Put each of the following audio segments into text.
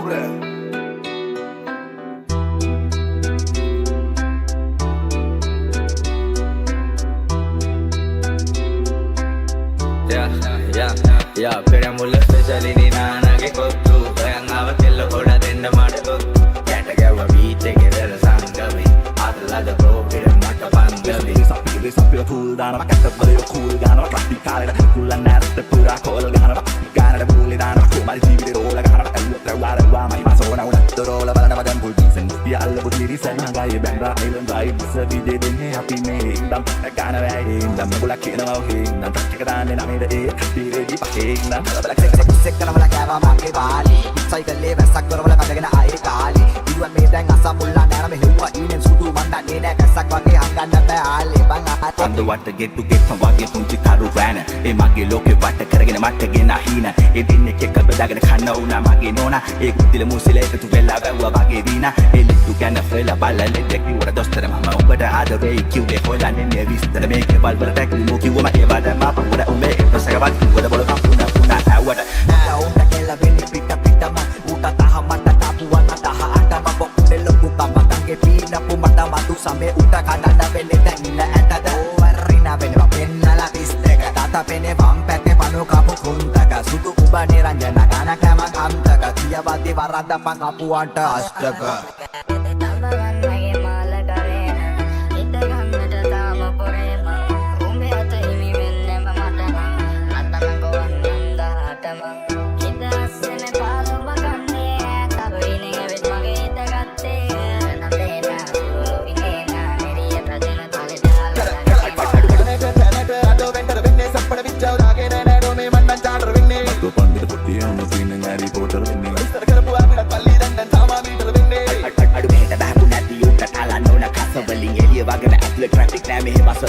amore. පෙරමුල්ල ස්පෙෂලිනි නානගේ kottu ඔයන් ආව කෙල්ල පොඩ දෙන්න මට කොත්තු කැට ගැව්ව බීච් එකේ වෙල සංගමේ අදලද බ්‍රෝගෙට මට පන්දමේ Sapio tul dana kata beliau cool gana rapi kala kulan narat pura kol gana gana buli dana ko mari jibi de rola gana alu trawara wa mai masona una torola balana madan bul bisen dia alla budiri sana gaya banda island vibe bisa bide denge api me indam gana vai indam bula kina mau indam takka dane na me de dire di pahe indam bala sek kana bala kawa mage bali cycle le වැස්සක් දොරවල කඩගෙන ආයේ කාලි ඉදුවන් මේ දැන් අසමුල්ලා නෑන මෙ හෙව්වා ඊනෙන් සුදු මණ්ඩන්නේ නෑ කැස්සක් වගේ හංගන්න බෑ ආලේ බං අන්ද වට get to get වගේ පුංචි කරුවෑන ඒ මගේ ලෝකේ වට කරගෙන මට ගෙන හින ඒ දින්නේ කෙක බදාගෙන කන්න උනා මගේ නෝනා ඒ කුතිල මුසලේ එකතු වෙලා වැව්වා වගේ දීනා ඒ ලිට්ටු ගැන ෆෙලා බලලෙ දෙකි වර දොස්තර මම ඔබට ආදරේ කිව්වේ හොයන්නේ නේ විස්තර මේකේ බල්බල ටැක් මෝ කිව්වම ඒ වද මම පොඩ උඹේ ප්‍රසකවත් කිව්වද බල කපුනා පුනා ඇව්වට උන්ට කෙල්ල වෙන්නේ පිට පිටම උට තහ මට තාපුවා නතහ අටම බොක්කේ ලොකු තමකගේ පීන පුමට මතු සමේ උට කඩන්න වෙන්නේ දැන්න ඇතද වරිනා වෙනවා පෙන්නලා පිස්තක තාත පෙනේ වම් පැත්තේ පනෝ කපු කුන්තක සුදු උබ නිරංජන කන කම කම්තක තියවදී වරද්දපන් කපුවන්ට අෂ්ටක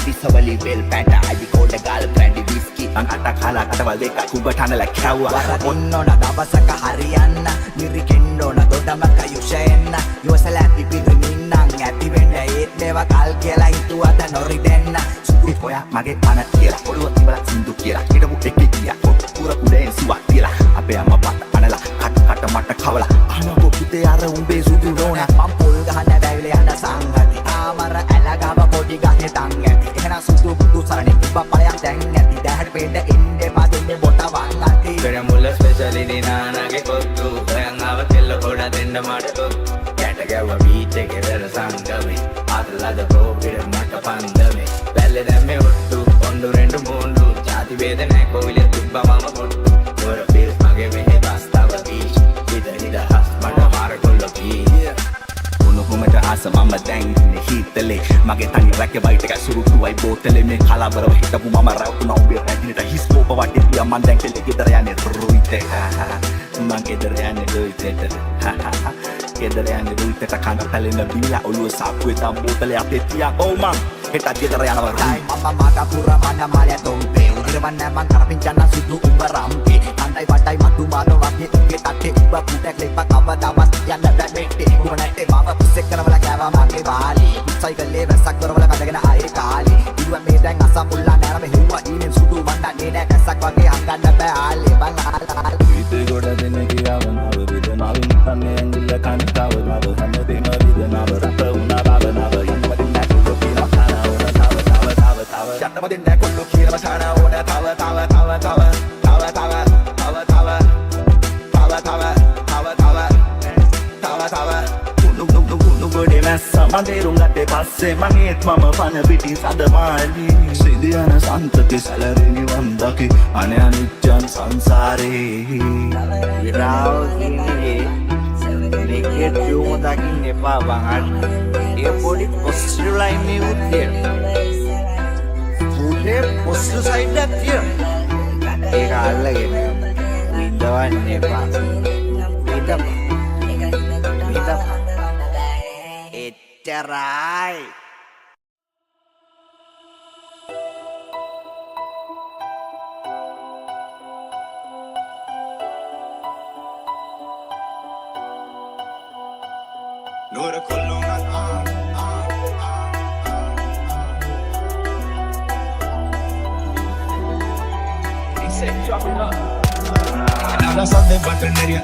Visawali bel panta aji koda gal brandy whiskey ang atak hala katawal deka kubatana la kyawa onnona dawasaka hariyanna nirikenona dodamaka yushenna yuwasalati pidriminnan ඇති වෙන්න ඒත් මේවා කල් කියලා හිතුවද නොරිදෙන්න සුදු කොයා මගේ අන කියලා පොළොව තිබලා සින්දු කියලා හිටපු එකේ ගියා පුර පුරෙන් සුවක් කියලා අපේ අම්මා පත අනලා කට මට කවලා අනකො පුතේ අර උඹේ සුදු නෝනා මම් පොල් ගහන්න බැවිල යන සංගති ආමර ඇලගම පොඩි ගහේ තන් ඇති එහෙනම් සුදු බුදු සරණේ තිබ්බ පලයක් දැන් ඇති දැහැට පෙන්න ඉන්නේ පදින්නේ බොට වන් ඇති පෙරමුල්ල ස්පෙෂලිනි නානගේ කොත්තු ඔයන් ආව කෙල්ල පොඩ දෙන්න මට කොත්තු කැට ගැව්ව බීච් එකේ වෙල සංගමේ අදලද බ්‍රෝගෙට මට පන්දමේ බැල්ලේ දැම්මේ ඔට්ටු ඔන්ඩු රෙන්ඩු මූන්ඩු ජාති වේද නෑ කොවිලේ තිබ්බ මම කොට්ටු දොර පිල් මගේ මෙහෙ බස්තාව බීච් හිද හස් මට මාර කොල්ල කී උණුහුමට ආස මම දැන් ඉන්නේ හිතලේ මගේ තනි රැක බයිට් එක සුරුටුවයි බෝතලේ මේ කලබරව හිටපු මම රවුනා උඹේ රැකිනට හිස් කෝප වටේ පියා මන් දැන් කෙල්ල ගෙදර යන්නේ රුයිතේ මං ගෙදර යන්නේ රුයිතේට ගෙදර යන්නේ රුයිතේට කන පැලෙන බීලා ඔළුව සාප්පුවේ තම බෝතලේ අපේ තියා ඔව් මං හෙටත් ගෙදර යනවා මම මාට පුරා මන මාලය තොම්පේ උදිරවන්න මං කරපින්චන්න සුදු උඹ රම්පේ අන්ටයි වටයි මතු මානෝ වගේ උගේ තට්ටේ උඹ පුටක් ලෙප්ප කවදාවත් යන්න බැටේ උඹ නැටේ මාව පිස්සෙක් කරවලා කෑවා මගේ වාලි සයිකල් ලේ වැස්සක් දොරවල කඩගෙන ආයේ කාලි ඉදුවන් මේ දැන් අසමුල්ලා නෑන මෙ හෙව්වා ඊනෙන් සුදු මණ්ඩන්නේ නෑ කැස්සක් වගේ හංගන්න බෑ ආලේ බං ආල් ඉතේ ගොඩ දෙන කියාවනාව වේදනාවෙන් තන්නේ ඇඟිල්ල කනතාව නව හැමදේම වේදනාව රට උනා බවනාව යන්නවදින් නැතුව කියලා කන ඕන තව යන්නවදින් නෑ කොල්ලෝ කියලා මචාන ඕන තව මන්දේරුම් ගත්තේ පස්සේ මගේත් මම පන පිටින් සදමාලි සිදියන සන්තති සැලරෙනිවන් දකි අනේ අනිච්චන් සංසාරේ විරාවගේ මේකේ ටියුම දකින්න එපා බං ඒ පොඩි පොස්ටර් ලයින් මේ උත්තේ උඩේ පොස්ටර් සයිඩ් එකක් තියෙනවා ඒක අල්ලගෙන විඳවන්න එපා විඳපන් එච්චරයි Några kolongar Ada sade bateria